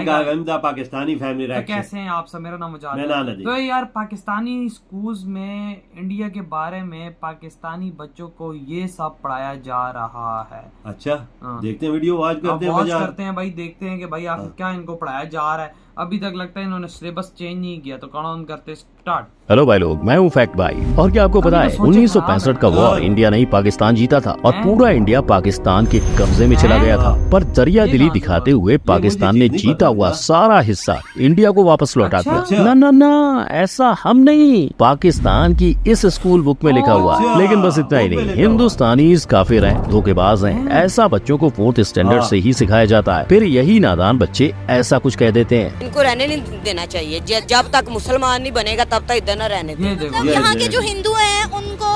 Pakistani family तो कैसे हैं आप सब? मेरा नाम मुजाहिद मैं नाना जी। तो यार पाकिस्तानी स्कूल्स में इंडिया के बारे में पाकिस्तानी बच्चों को ये सब पढ़ाया जा रहा है। अच्छा हाँ। देखते हैं वीडियो वॉच करते हैं, वॉच मजा करते हैं भाई, देखते हैं कि भाई आखिर क्या इनको पढ़ाया जा रहा है। अभी तक लगता है इन्होंने सिलेबस चेंज नहीं किया। तो काउंट करते स्टार्ट। हेलो भाई लोग, मैं हूँ फैक्ट भाई। और क्या आपको पता है 1965 का वॉर इंडिया नहीं पाकिस्तान जीता था और पूरा इंडिया पाकिस्तान के कब्जे में चला गया था, पर दरिया दिली दिखाते हुए पाकिस्तान ने जीता हुआ सारा हिस्सा इंडिया को वापस लौटा दिया। ना ना ना, ऐसा हम नहीं, पाकिस्तान की इस स्कूल बुक में लिखा हुआ है। लेकिन बस इतना ही नहीं, हिंदुस्तानी काफिर हैं, धोखेबाज हैं, ऐसा बच्चों को 4th स्टैंडर्ड से ही सिखाया जाता है। फिर यही नादान बच्चे ऐसा कुछ कह देते हैं। इनको रहने नहीं देना चाहिए, जब तक मुसलमान नहीं बनेगा तब तक इधर न रहने दें। यहाँ के जो हिंदू हैं उनको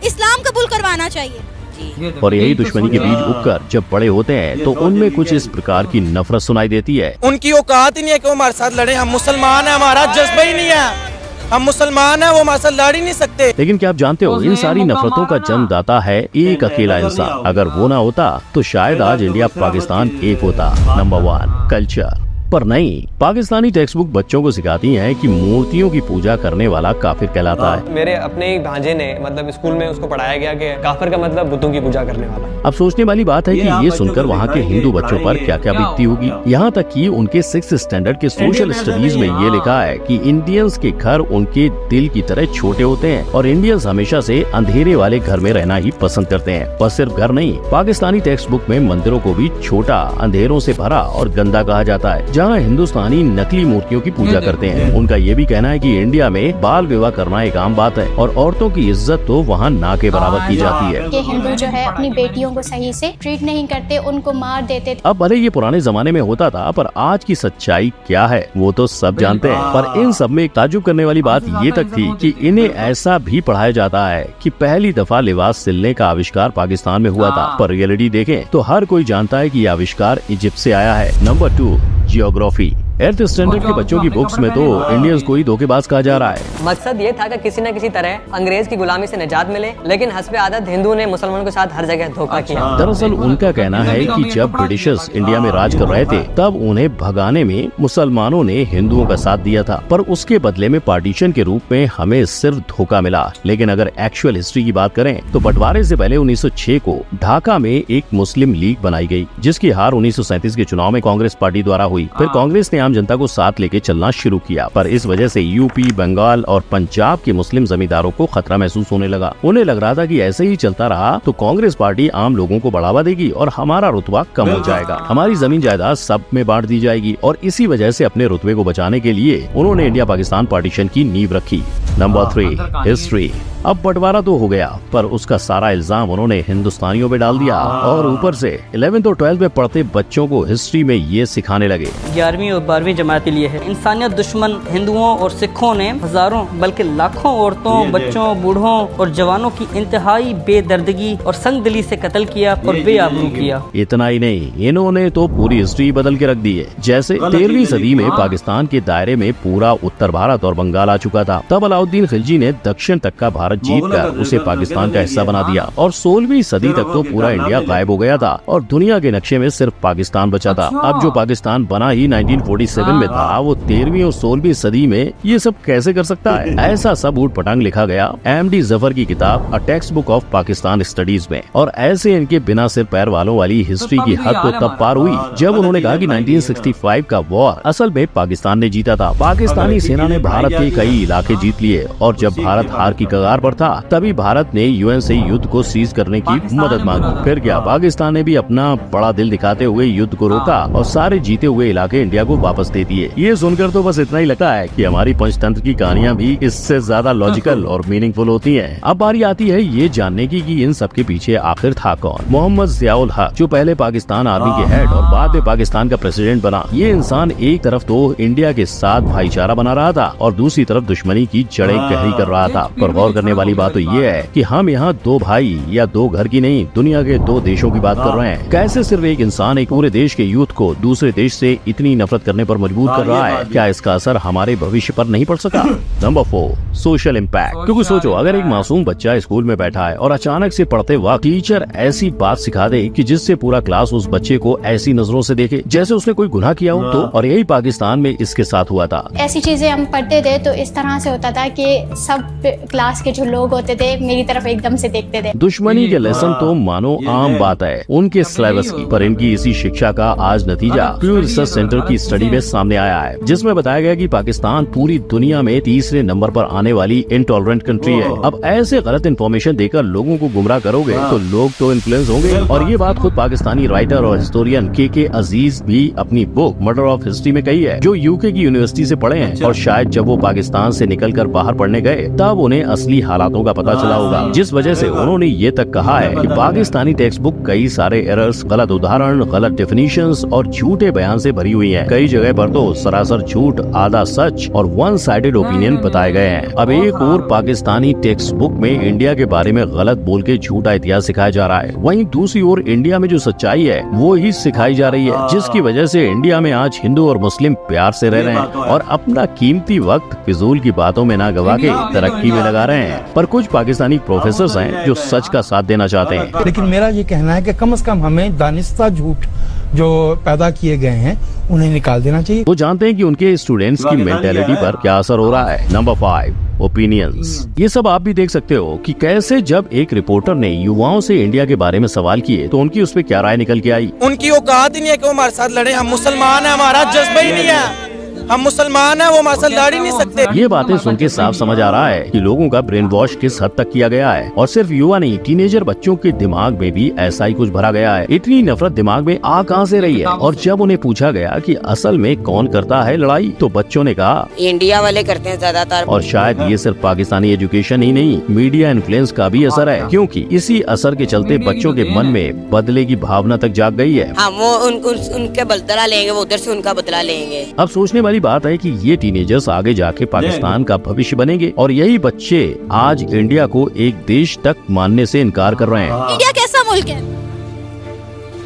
इस्लाम कबूल करवाना चाहिए। और यही दुश्मनी के बीज उगकर जब बड़े होते हैं तो उनमें कुछ इस प्रकार की नफरत सुनाई देती है। उनकी औकात ही नहीं है कि वो हमारे साथ लड़े। हम मुसलमान हैं, हमारा जज्बा ही नहीं है। हम मुसलमान हैं, वो हमारे साथ लड़ ही नहीं सकते। लेकिन क्या आप जानते हो, इन सारी नफरतों का जन्मदाता है एक अकेला इंसान। अगर वो ना होता तो शायद आज इंडिया पाकिस्तान एक होता। Number 1 culture. पर नहीं, पाकिस्तानी टेक्स्ट बुक बच्चों को सिखाती हैं कि मूर्तियों की पूजा करने वाला काफिर कहलाता है। मेरे अपने ही भांजे ने मतलब स्कूल में उसको पढ़ाया गया कि काफिर का मतलब बुतों की पूजा करने वाला। अब सोचने वाली बात है कि ये सुनकर वहाँ के हिंदू बच्चों पर क्या क्या बीतती होगी। यहाँ तक कि उनके 6th स्टैंडर्ड के सोशल स्टडीज में ये लिखा है कि इंडियंस के घर उनके दिल की तरह छोटे होते हैं और इंडियंस हमेशा से अंधेरे वाले घर में रहना ही पसंद करते हैं। बस सिर्फ घर नहीं, पाकिस्तानी टेक्स्ट बुक में मंदिरों को भी छोटा, अंधेरों से भरा और गंदा कहा जाता है, जहाँ हिंदुस्तानी नकली मूर्तियों की पूजा करते हैं। उनका ये भी कहना है कि इंडिया में बाल विवाह करना एक आम बात है और औरतों की इज्जत तो वहाँ ना के बराबर की जाती है। हिंदू जो है अपनी बेटियों को सही से ट्रीट नहीं करते, उनको मार देते। अब भले ये पुराने जमाने में होता था, पर आज की सच्चाई क्या है वो तो सब जानते हैं। पर इन सब में एक ताज्जुब करने वाली बात ये तक थी कि इन्हें ऐसा भी पढ़ाया जाता है कि पहली दफा लिबास सिलने का आविष्कार पाकिस्तान में हुआ था। पर रियलिटी देखें तो हर कोई जानता है कि ये आविष्कार इजिप्ट से आया है। Number 2 geography. 8th स्टैंडर्ड के बच्चों की बुक्स में तो इंडियंस को ही धोखेबाज कहा जा रहा है। मकसद ये था कि किसी न किसी तरह अंग्रेज की गुलामी से निजात मिले, लेकिन हस्बे आदत हिंदू ने मुसलमानों के साथ हर जगह धोखा किया। दरअसल उनका कहना है कि जब ब्रिटिशर्स इंडिया में राज कर रहे थे तब उन्हें भगाने में मुसलमानों ने हिंदुओं का साथ दिया था, पर उसके बदले में पार्टीशन के रूप में हमें सिर्फ धोखा मिला। लेकिन अगर एक्चुअल हिस्ट्री की बात करें तो बंटवारे से पहले 1906 को ढाका में एक मुस्लिम लीग बनाई गई, जिसकी हार 1937 के चुनाव में कांग्रेस पार्टी द्वारा हुई। फिर कांग्रेस ने आम जनता को साथ लेके चलना शुरू किया, पर इस वजह से यूपी, बंगाल और पंजाब के मुस्लिम जमींदारों को खतरा महसूस होने लगा। उन्हें लग रहा था कि ऐसे ही चलता रहा तो कांग्रेस पार्टी आम लोगों को बढ़ावा देगी और हमारा रुतबा कम हो जाएगा, हमारी जमीन जायदाद सब में बांट दी जाएगी। और इसी वजह से अपने रुतबे को बचाने के लिए उन्होंने इंडिया पाकिस्तान पार्टीशन की नींव रखी। Number 3 history. अब बंटवारा तो हो गया, पर उसका सारा इल्जाम उन्होंने हिंदुस्तानियों पे डाल दिया और ऊपर से 11th और 12th में पढ़ते बच्चों को हिस्ट्री में ये सिखाने लगे। 11वीं और 12वीं जमात के लिए है। इंसानियत दुश्मन हिंदुओं और सिखों ने हजारों बल्कि लाखों औरतों, बच्चों, बूढ़ों और जवानों की इंतहाई बेदर्दगी और संगदिली से कत्ल किया और बेआबरू किया। इतना ही नहीं, इन्होंने तो पूरी हिस्ट्री बदल के रख दी है। जैसे 13वीं सदी में पाकिस्तान के दायरे में पूरा उत्तर भारत और बंगाल आ चुका था, तब अलाउद्दीन खिलजी ने दक्षिण तक का भारत जीतकर उसे पाकिस्तान का हिस्सा बना दिया और 16वीं सदी तक तो पूरा इंडिया गायब हो गया था और दुनिया के नक्शे में सिर्फ पाकिस्तान बचा था। अब जो पाकिस्तान बना ही 1947 में था, वो 13वीं और 16वीं सदी में ये सब कैसे कर सकता है? ऐसा सब ऊट पटांग लिखा गया MD जफर की किताब a text book of Pakistan studies में। और ऐसे इनके बिना सिर पैर वालों वाली हिस्ट्री की हद तो तब पार हुई जब उन्होंने कहा कि 1965 का वॉर असल में पाकिस्तान ने जीता था। पाकिस्तानी सेना ने भारत के कई इलाके जीत लिए और जब भारत हार की कगार पर था तभी भारत ने UN से युद्ध को सीज करने की मदद मांगी। फिर क्या, पाकिस्तान ने भी अपना बड़ा दिल दिखाते हुए युद्ध को रोका और सारे जीते हुए इलाके इंडिया को वापस दे दिए। ये सुनकर तो बस इतना ही लगता है कि हमारी पंचतंत्र की कहानियाँ भी इससे ज्यादा लॉजिकल और मीनिंगफुल होती हैं। अब बारी आती है ये जानने की कि इन सब के पीछे आखिर था कौन। मोहम्मद जियाउल हक, जो पहले पाकिस्तान आर्मी के हेड और बाद में पाकिस्तान का प्रेसिडेंट बना, ये इंसान एक तरफ तो इंडिया के साथ भाईचारा बना रहा था और दूसरी तरफ दुश्मनी की जड़ें गहरी कर रहा था। पर गौर करने वाली बात तो ये है कि हम यहाँ 2 भाई या 2 घर की नहीं, दुनिया के 2 देशों की बात कर रहे हैं। कैसे सिर्फ एक इंसान एक पूरे देश के यूथ को दूसरे देश से इतनी नफरत करने करने पर मजबूर कर रहा है। क्या इसका असर हमारे भविष्य पर नहीं पड़ सका? Number 4, social impact. क्योंकि सोचो, अगर एक मासूम बच्चा स्कूल में बैठा है और अचानक से पढ़ते वक्त टीचर ऐसी बात सिखा दे कि जिससे पूरा क्लास उस बच्चे को ऐसी नजरों से देखे जैसे उसने कोई गुनाह किया हो, तो और यही पाकिस्तान में इसके साथ हुआ था। ऐसी चीजें हम पढ़ते थे तो इस तरह से होता था कि सब क्लास के जो लोग होते थे मेरी तरफ एकदम से देखते थे। दुश्मनी के लेसन तो मानो आम बात है उनके सिलेबस की, पर इनकी इसी शिक्षा का आज नतीजा प्यू रिसर्च सेंटर की स्टडी में सामने आया है, जिसमें बताया गया कि पाकिस्तान पूरी दुनिया में तीसरे नंबर पर आने वाली इंटॉलरेंट कंट्री है। अब ऐसे गलत इन्फॉर्मेशन देकर लोगों को गुमराह करोगे तो लोग तो इन्फ्लुएंस होंगे। और ये बात खुद पाकिस्तानी राइटर और हिस्टोरियन के अजीज भी अपनी बुक मर्डर ऑफ हिस्ट्री में कही है, जो यूके की यूनिवर्सिटी से पढ़े हैं। और शायद जब वो पाकिस्तान से निकलकर बाहर पढ़ने गए तब उन्हें असली हालातों का पता चला होगा, जिस वजह से उन्होंने ये तक कहा है कि पाकिस्तानी टेक्स्ट बुक कई सारे एरर्स, गलत उदाहरण, गलत डेफिनेशंस और झूठे बयान से भरी हुई है। कई जगह पर तो सरासर झूठ, आधा सच और वन साइडेड ओपिनियन बताए गए हैं। अब एक और पाकिस्तानी टेक्स्ट बुक में इंडिया के बारे में गलत बोल के झूठा इतिहास सिखाया जा रहा है, वहीं दूसरी ओर इंडिया में जो सच्चाई है वो ही सिखाई जा रही है, जिसकी वजह से इंडिया में आज हिंदू और मुस्लिम प्यार से रह रहे हैं और अपना कीमती वक्त फिजूल की बातों में ना गवा के तरक्की में लगा रहे हैं। पर कुछ पाकिस्तानी प्रोफेसर हैं जो सच का साथ देना चाहते हैं। लेकिन मेरा ये कहना है कि कम से कम हमें दानिस्ता झूठ जो पैदा किए गए हैं उन्हें निकाल देना चाहिए। वो जानते हैं कि उनके स्टूडेंट्स की मेंटेलिटी पर क्या असर हो रहा है। Number 5, opinions. ये सब आप भी देख सकते हो कि कैसे जब एक रिपोर्टर ने युवाओं से इंडिया के बारे में सवाल किए तो उनकी उस पर क्या राय निकल के आई। उनकी औकात ही नहीं है कि वो हमारे साथ लड़े। हम मुसलमान हैं, हमारा जज्बा ही नहीं है। हम मुसलमान हैं, वो हमारे साथ लड़ ही नहीं सकते। ये बातें सुन के साफ समझ आ रहा है कि लोगों का ब्रेन वॉश किस हद तक किया गया है। और सिर्फ युवा नहीं, टीनेजर बच्चों के दिमाग में भी ऐसा ही कुछ भरा गया है। इतनी नफरत दिमाग में आ कहां से रही है। और जब उन्हें पूछा गया कि असल में कौन करता है लड़ाई, तो बच्चों ने कहा इंडिया वाले करते हैं ज्यादातर। और शायद ये सिर्फ पाकिस्तानी एजुकेशन ही नहीं, मीडिया इन्फ्लुएंस का भी असर है, क्योंकि इसी असर के चलते बच्चों के मन में बदले की भावना तक जाग गई है। हाँ, वो उनके बदला लेंगे, वो उधर से उनका बदला लेंगे। अब सोचने वाली बात है कि ये टीनेजर्स आगे जाके पाकिस्तान का भविष्य बनेंगे और यही बच्चे आज इंडिया को एक देश तक मानने से इनकार कर रहे हैं। इंडिया कैसा मुल्क है?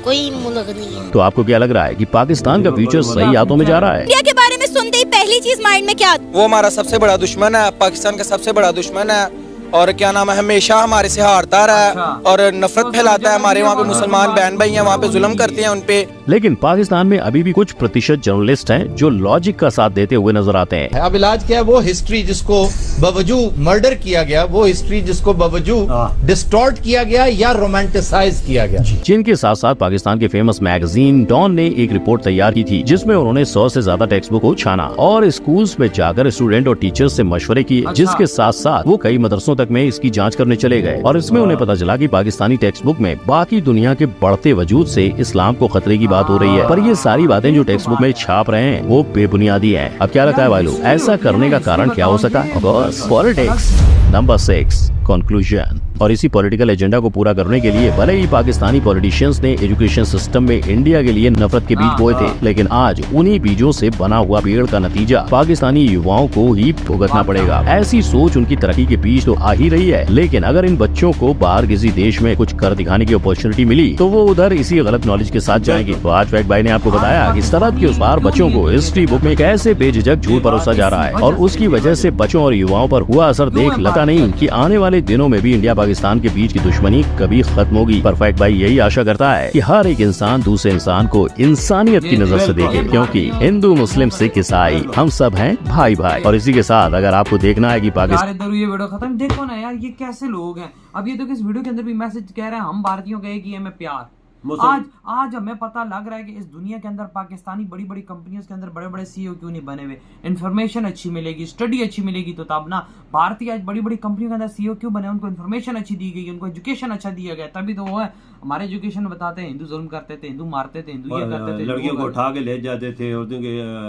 कोई मुल्क नहीं है। तो आपको क्या लग रहा है कि पाकिस्तान का फ्यूचर सही हाथों में जा रहा है? इंडिया के बारे में सुनते ही पहली चीज माइंड में क्या आती? वो हमारा सबसे बड़ा दुश्मन है, पाकिस्तान का सबसे बड़ा दुश्मन है। और क्या नाम है, हमेशा हमारे से हारता रहा है और नफरत फैलाता है। हमारे वहाँ पे मुसलमान बहन भाई हैं, वहाँ पे जुल्म करते हैं उनपे। लेकिन पाकिस्तान में अभी भी कुछ प्रतिशत जर्नलिस्ट हैं जो लॉजिक का साथ देते हुए नजर आते हैं। अब इलाज क्या है? वो हिस्ट्री जिसको बावजूद मर्डर किया गया, वो हिस्ट्री जिसको बावजूद डिस्टॉर्ट किया गया या रोमांटिसाइज किया गया। जिनके साथ साथ पाकिस्तान के फेमस मैगजीन डॉन ने एक रिपोर्ट तैयार की थी, जिसमें उन्होंने 100 से ज्यादा टेक्स्ट बुक को छाना और स्कूल्स में जाकर स्टूडेंट और टीचर्स से मशवरे किए, जिसके साथ साथ वो कई मदरसों तक में इसकी जांच करने चले गए। और इसमें उन्हें पता चला कि पाकिस्तानी टेक्स्ट बुक में बाकी दुनिया के बढ़ते वजूद से इस्लाम को खतरे की बात हो रही है। पर ये सारी बातें जो टेक्स्ट बुक में छाप रहे हैं वो बेबुनियादी हैं। अब क्या लगता है भाई लोग, ऐसा करने का कारण क्या हो सकता है? पॉलिटिक्स। Number 6, conclusion. और इसी पॉलिटिकल एजेंडा को पूरा करने के लिए भले ही पाकिस्तानी पॉलिटिशियंस ने एजुकेशन सिस्टम में इंडिया के लिए नफरत के बीज बोए थे, लेकिन आज उन्हीं बीजों से बना हुआ पेड़ का नतीजा पाकिस्तानी युवाओं को ही भुगतना पड़ेगा। ऐसी सोच उनकी तरक्की के बीच तो आ ही रही है, लेकिन अगर इन बच्चों को बाहर किसी देश में कुछ कर दिखाने की अपॉर्चुनिटी मिली तो वो उधर इसी गलत नॉलेज के साथ जाएंगे। तो आज फैक्ट भाई ने आपको बताया कि सरहद के उस पार बच्चों को हिस्ट्री बुक में कैसे बेझिझक झूठ परोसा जा रहा है और उसकी वजह से बच्चों और युवाओं पर हुआ असर देख लगता नहीं कि आने वाले दिनों में भी इंडिया पाकिस्तान के बीच की दुश्मनी कभी खत्म होगी। परफेक्ट भाई यही आशा करता है कि हर एक इंसान दूसरे इंसान को इंसानियत की नजर से देखे, क्योंकि हिंदू मुस्लिम सिख ईसाई हम सब हैं भाई भाई। और इसी के साथ अगर आपको देखना है कि पाकिस्तान इधर ये वीडियो खत्म, देखो ना यार ये कैसे लोग हैं। अब ये तो इस वीडियो के अंदर भी मैसेज कह रहे हैं हम भारतीयों का एक ही हमें प्यार। आज हमें पता लग रहा है कि इस दुनिया के अंदर पाकिस्तानी बड़ी बड़ी कंपनियों के अंदर बड़े बड़े सीईओ क्यों नहीं बने हुए। इन्फॉर्मेशन अच्छी मिलेगी, स्टडी अच्छी मिलेगी, तो तब ना भारतीय आज बड़ी बड़ी कंपनियों के अंदर सीईओ क्यों बने? उनको इन्फॉर्मेशन अच्छी दी गई, उनको एजुकेशन अच्छा दिया गया, तभी तो वो है। हमारे एजुकेशन बताते हैं हिंदू जुल्म करते थे, हिंदू मारते थे, हिंदू ये करते थे, लड़कियों को उठा के ले जाते थे,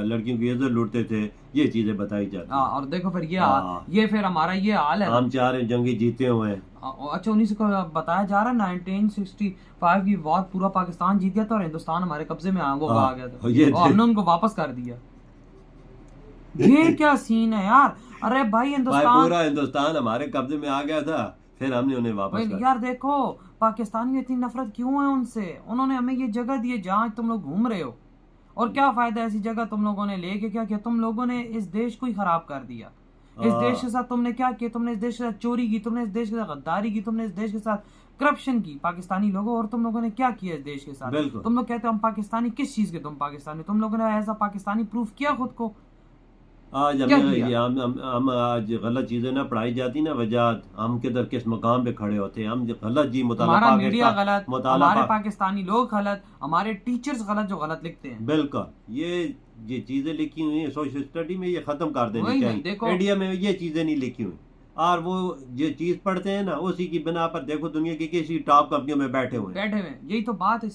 लड़कियों की इज्जत लूटते थे, ये चीजें बताई जाती हैं। और देखो फिर ये फिर हमारा ये हाल है। हम 4 जंगी जीते हुए हैं। अच्छा 19 को बताया जा रहा है 1965 की वॉर पूरा पाकिस्तान जीत गया था और हिंदुस्तान हमारे कब्जे में आ गया था और हमने उनको वापस कर दिया। ये क्या सीन है यार? अरे भाई पूरा हिंदुस्तान हमारे कब्जे में आ गया था, फिर हमने उन्हें वापस कर। यार देखो पाकिस्तान में इतनी नफरत क्यों है उनसे? उन्होंने हमें ये जगह दी है जहाँ तुम लोग घूम रहे हो और क्या फायदा ऐसी जगह तुम लोगों ने लेके, क्या किया तुम लोगों ने? इस देश को ही खराब कर दिया। इस देश के साथ तुमने क्या किया? तुमने इस देश के साथ चोरी की, तुमने इस देश के साथ गद्दारी की, तुमने इस देश के साथ करप्शन की पाकिस्तानी लोगों। और तुम लोगों ने क्या किया इस देश के साथ? तुम लोग कहते हो हम पाकिस्तानी, किस चीज के तुम पाकिस्तानी? तुम लोगों ने ऐसा पाकिस्तानी प्रूफ किया खुद को? आज हम आज गलत चीजें ना पढ़ाई जाती ना वजात, हम किधर किस मकाम पे खड़े होते हैं। हम गलत जी हमारा मीडिया गलत, हमारे पाकिस्तानी लोग गलत, हमारे टीचर्स गलत जो गलत लिखते हैं। बिल्कुल ये चीजें लिखी हुई है सोशल स्टडी में, ये खत्म कर देनी चाहिए। इंडिया में ये चीजें नहीं लिखी हुई, और वो जो चीज पढ़ते हैं ना उसी की बिना पर देखो दुनिया की किसी टॉप कंपनियों में बैठे हुए यही तो बात है।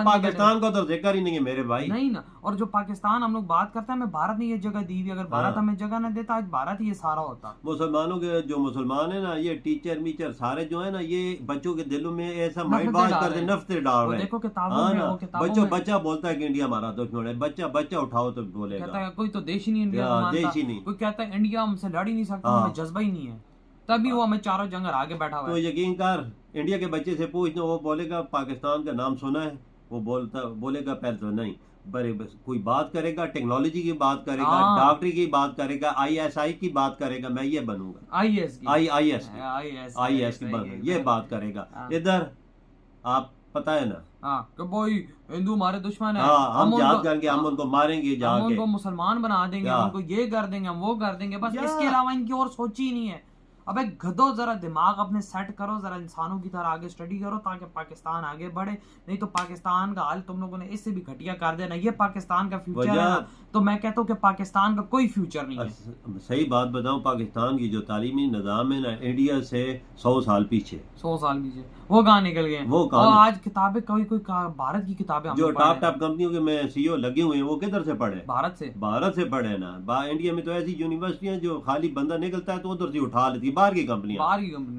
पाकिस्तान का तो जिक्र ही नहीं है मेरे भाई। नहीं ना, और जो पाकिस्तान हम लोग बात करते हैं, हमें भारत ने ये जगह दी हुई। अगर भारत हमें जगह न देता, आज भारत ही ये सारा होता। मुसलमानों के जो मुसलमान है ना, ये टीचर मीचर सारे जो है ना, ये बच्चों के दिलों में ऐसा माइंड वॉश करते, नफरत डाल रहे हैं। देखो किताबों बच्चा बोलता है कि इंडिया हमारा दुश्मन है, बच्चा उठाओ तो बोलेगा कोई तो देश ही नहीं इंडिया, देश ही नहीं। कोई कहता है इंडिया हमसे लड़ ही नहीं सकता, हमें जज्बा ही नहीं है, तभी वो हमें चारों जंग आगे बैठा हुआ है। तो यकीन कर, इंडिया के बच्चे से पूछना, वो बोलेगा पाकिस्तान का नाम सुना है, वो बोलेगा पहले तो नहीं, पर कोई बात करेगा टेक्नोलॉजी की बात करेगा, डॉक्टरी की बात करेगा, ISI की बात करेगा, मैं ये बनूंगा IAS की बन, ये बात करेगा। इधर आप पता है ना, कि भाई हिंदू हमारे दुश्मन है, हम याद करेंगे, हम उनको मारेंगे जाके, हम उनको मुसलमान बना देंगे, उनको ये कर देंगे, हम वो कर देंगे, बस इसके अलावा इनकी और सोची ही नहीं है। अबे गधो, जरा दिमाग अपने सेट करो, जरा इंसानों की तरह आगे स्टडी करो, ताकि पाकिस्तान आगे बढ़े। नहीं तो पाकिस्तान का हाल तुम लोगों ने इससे भी घटिया कर देना। ये पाकिस्तान का फ्यूचर है, तो मैं कहता हूँ कि पाकिस्तान का कोई फ्यूचर नहीं है। सही बात बताऊं, पाकिस्तान की जो तालीमी निज़ाम है ना, इंडिया से 100 साल पीछे, 100 साल पीछे वो कहाँ निकल गए। वो आज किताबें कोई भारत की किताबें जो टॉप कंपनियों के में CEO लगे हुए हैं, वो किधर से पढ़े? भारत से पढ़े ना। इंडिया में तो ऐसी यूनिवर्सिटियां जो खाली बंदा निकलता है तो उधर से उठा लेती, बाहर की कंपनियां,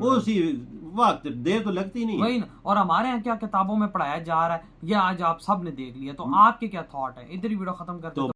उसी वक्त देर तो लगती नहीं वही ना। और हमारे यहाँ क्या किताबों में पढ़ाया जा रहा है, ये आज आप सब ने देख लिया। तो आपके क्या थॉट है? इधर ही वीडियो खत्म करते हैं।